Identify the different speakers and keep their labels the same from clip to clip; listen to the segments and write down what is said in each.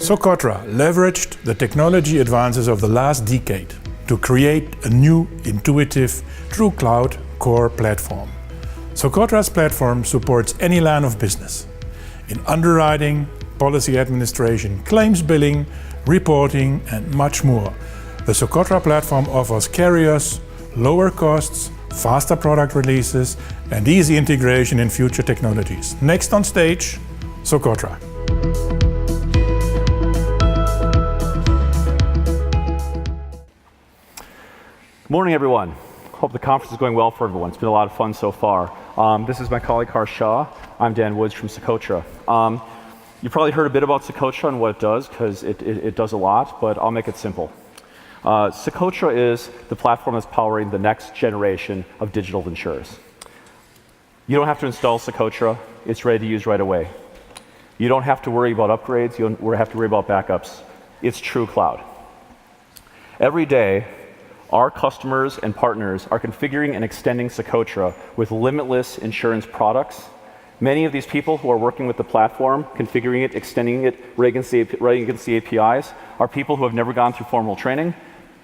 Speaker 1: Socotra leveraged the technology advances of the last decade to create a new, intuitive, true cloud core platform. Socotra's platform supports any line of business in underwriting, policy administration, claims billing, reporting, and much more. The Socotra platform offers carriers lower costs, faster product releases, and easy integration in future technologies. Next on stage, Socotra.
Speaker 2: Good morning, everyone. Hope the conference is going well for everyone. It's been a lot of fun so far. This is my colleague Harsh Shah. I'm Dan Woods from Socotra. You've probably heard a bit about Socotra and what it does, because it does a lot, but I'll make it simple. Socotra is the platform that's powering the next generation of digital insurers. You don't have to install Socotra. It's ready to use right away. You don't have to worry about upgrades. You don't have to worry about backups. It's true cloud. Every day, our customers and partners are configuring and extending Socotra with limitless insurance products. Many of these people who are working with the platform, configuring it, extending it, writing against the APIs, are people who have never gone through formal training.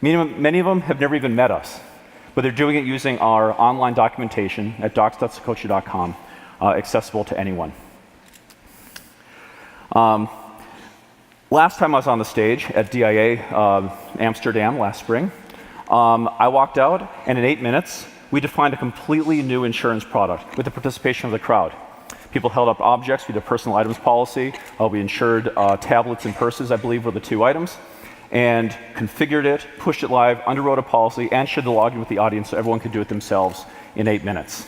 Speaker 2: Many of them have never even met us, but they're doing it using our online documentation at docs.socotra.com, accessible to anyone. Last time I was on the stage at DIA Amsterdam last spring, I walked out, and in 8 minutes, we defined a completely new insurance product with the participation of the crowd. People held up objects. We did a personal items policy. We insured tablets and purses, I believe, were the two items, and configured it, pushed it live, underwrote a policy, and shared the login with the audience so everyone could do it themselves in 8 minutes.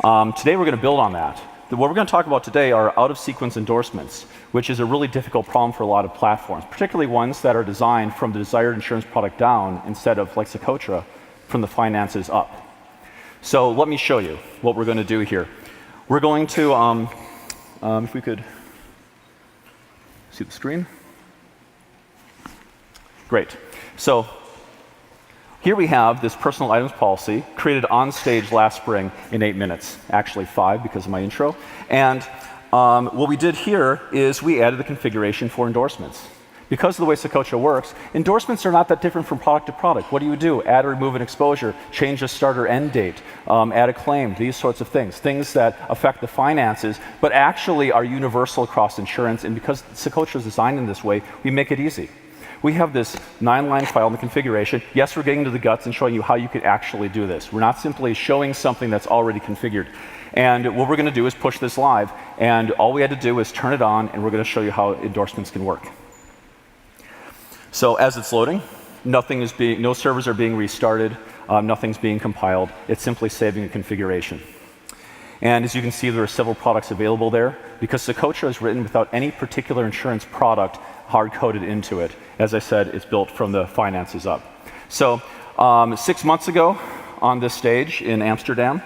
Speaker 2: Today, we're going to build on that. What we're going to talk about today are out-of-sequence endorsements, which is a really difficult problem for a lot of platforms, particularly ones that are designed from the desired insurance product down instead of, like Socotra, from the finances up. So let me show you what we're going to do here. We're going to, if we could see the screen. Great. So here we have this personal items policy created on stage last spring in 8 minutes, actually 5 because of my intro. And what we did here is we added the configuration for endorsements. Because of the way Socotra works, endorsements are not that different from product to product. What do? Add or remove an exposure, change a start or end date, add a claim, these sorts of things. Things that affect the finances, but actually are universal across insurance. And because Socotra is designed in this way, we make it easy. We have this 9-line file in the configuration. Yes, we're getting to the guts and showing you how you could actually do this. We're not simply showing something that's already configured. And what we're going to do is push this live. And all we had to do is turn it on, and we're going to show you how endorsements can work. So as it's loading, no servers are being restarted, nothing's being compiled. It's simply saving a configuration. And as you can see, there are several products available there. Because Socotra is written without any particular insurance product hard-coded into it. As I said, it's built from the finances up. So 6 months ago on this stage in Amsterdam,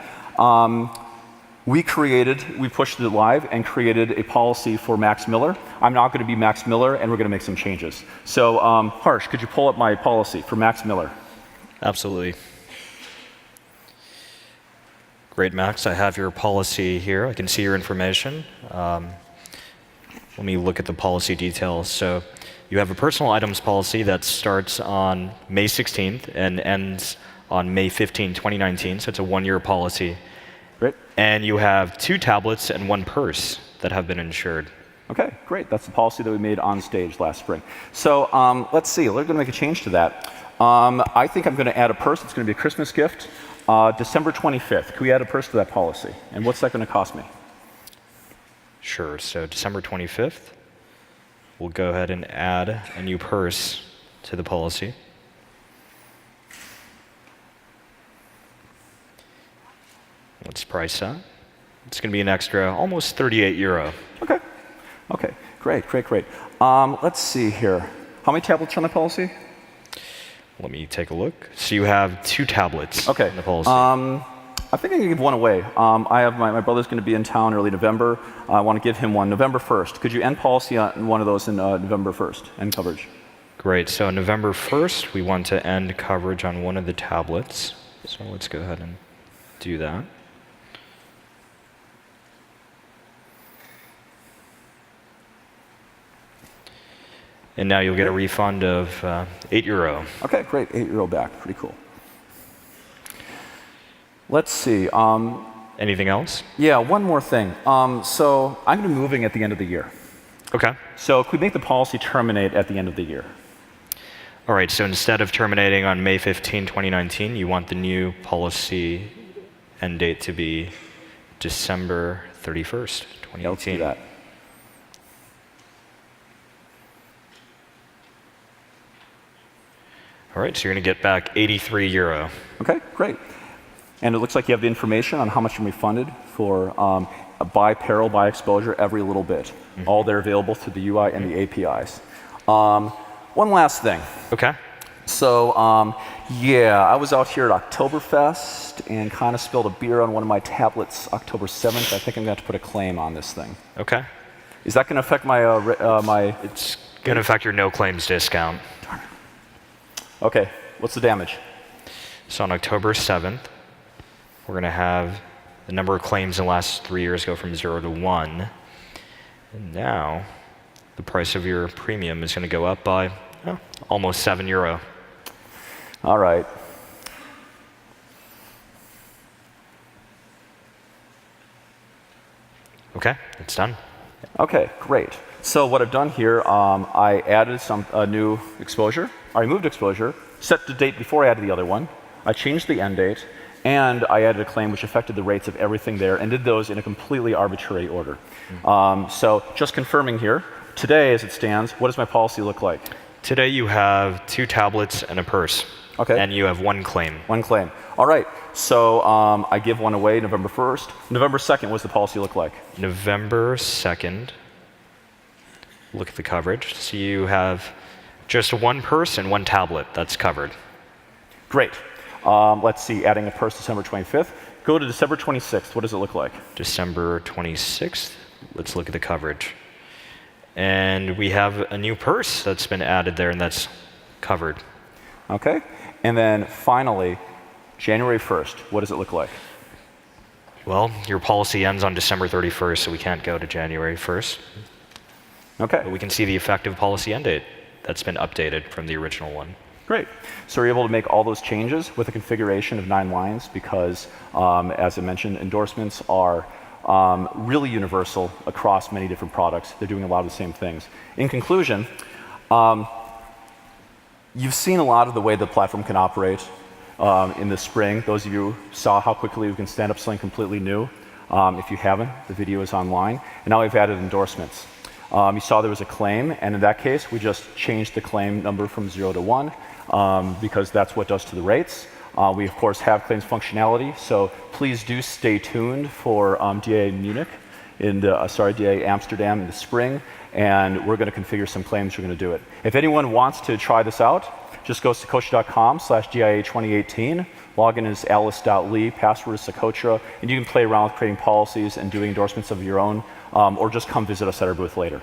Speaker 2: we pushed it live and created a policy for Max Miller. I'm now going to be Max Miller, and we're going to make some changes. So Harsh, could you pull up my policy for Max Miller?
Speaker 3: Absolutely. Great, Max. I have your policy here. I can see your information. Let me look at the policy details. So you have a personal items policy that starts on May 16th and ends on May 15, 2019. So it's a 1-year policy.
Speaker 2: Great.
Speaker 3: And you have 2 tablets and 1 purse that have been insured.
Speaker 2: OK, great. That's the policy that we made on stage last spring. So let's see. We're going to make a change to that. I think I'm going to add a purse. It's going to be a Christmas gift. December 25th. Can we add a purse to that policy? And what's that going to cost me?
Speaker 3: Sure. So December 25th, we'll go ahead and add a new purse to the policy. Let's price that. It's going to be an extra almost 38 euro.
Speaker 2: OK. OK. Great, great, great. Let's see here. How many tablets are on the policy?
Speaker 3: Let me take a look. So you have 2 tablets in the policy.
Speaker 2: I think I can give 1 away. I have my brother's going to be in town early November. I want to give him one November 1st. Could you end policy on one of those in November 1st, end coverage?
Speaker 3: Great. So November 1st, we want to end coverage on one of the tablets. So let's go ahead and do that. And now you'll get a refund of €8.
Speaker 2: Okay, great. €8 back. Pretty cool. Let's see.
Speaker 3: Anything else?
Speaker 2: Yeah, one more thing. So I'm going to be moving at the end of the year.
Speaker 3: OK.
Speaker 2: So could we make the policy terminate at the end of the year?
Speaker 3: All right, so instead of terminating on May 15, 2019, you want the new policy end date to be December 31st, 2018.
Speaker 2: Yeah, let's do that.
Speaker 3: All right, so you're going to get back €83.
Speaker 2: Okay, great. And it looks like you have the information on how much you're refunded for by peril, by exposure, every little bit. All there available through the UI and the APIs. One last thing.
Speaker 3: OK.
Speaker 2: So, yeah, I was out here at Oktoberfest and kind of spilled a beer on one of my tablets October 7th. I think I'm going to have to put a claim on this thing.
Speaker 3: OK.
Speaker 2: Is that going to affect my...
Speaker 3: It's going to affect your no claims discount.
Speaker 2: Darn it. OK, what's the damage?
Speaker 3: So on October 7th, we're going to have the number of claims in the last 3 years go from 0 to 1. And now the price of your premium is going to go up by almost €7.
Speaker 2: All right.
Speaker 3: OK, it's done.
Speaker 2: OK, great. So what I've done here, I added a new exposure. I removed exposure, set the date before I added the other one. I changed the end date, and I added a claim which affected the rates of everything there, and did those in a completely arbitrary order. So just confirming here, today as it stands, what does my policy look like?
Speaker 3: Today you have 2 tablets and a purse.
Speaker 2: Okay.
Speaker 3: And you have 1 claim.
Speaker 2: 1 claim. All right. So I give one away November 1st. November 2nd, what does the policy look like?
Speaker 3: November 2nd. Look at the coverage. So you have just 1 purse and 1 tablet that's covered.
Speaker 2: Great. Let's see, adding a purse December 25th. Go to December 26th. What does it look like?
Speaker 3: December 26th. Let's look at the coverage. And we have a new purse that's been added there, and that's covered.
Speaker 2: OK. And then finally, January 1st, what does it look like?
Speaker 3: Well, your policy ends on December 31st, so we can't go to January 1st.
Speaker 2: OK.
Speaker 3: But we can see the effective policy end date that's been updated from the original one.
Speaker 2: Great. So we're able to make all those changes with a configuration of 9 lines because, as I mentioned, endorsements are really universal across many different products. They're doing a lot of the same things. In conclusion, you've seen a lot of the way the platform can operate in the spring. Those of you saw how quickly we can stand up something completely new. If you haven't, the video is online. And now we've added endorsements. You saw there was a claim, and in that case, we just changed the claim number from 0 to 1 because that's what it does to the rates. We, of course, have claims functionality, so please do stay tuned for DIA Munich, DIA Amsterdam in the spring, and we're going to configure some claims. We're going to do it. If anyone wants to try this out, just go to socotra.com/DIA2018. Login is alice.lee, password is Socotra, and you can play around with creating policies and doing endorsements of your own, or just come visit us at our booth later.